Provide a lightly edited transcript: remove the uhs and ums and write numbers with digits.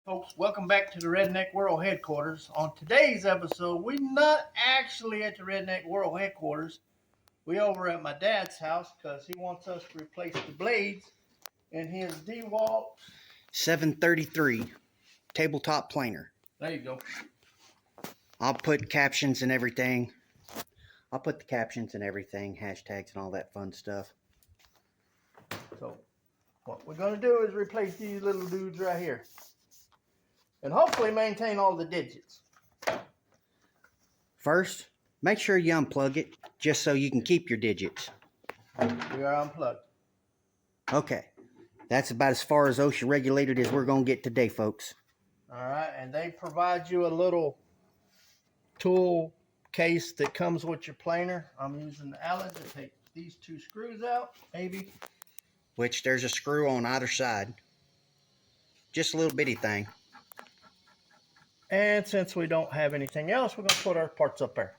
Folks, welcome back to the Redneck World Headquarters. On today's episode, we're not actually at the Redneck World Headquarters. We're over at my dad's house because he wants us to replace the blades in his DeWalt 733 tabletop planer. There you go. I'll put captions and everything. I'll put the captions and everything, hashtags and all that fun stuff. So, what we're going to do is replace these little dudes right here. And hopefully maintain all the digits. First, make sure you unplug it just so you can keep your digits. We are unplugged. Okay, that's about as far as OSHA regulated as we're going to get today, folks. Alright, and they provide you a little tool case that comes with your planer. I'm using the Allen to take these two screws out, maybe. Which there's a screw on either side. Just a little bitty thing. And since we don't have anything else, we're going to put our parts up there.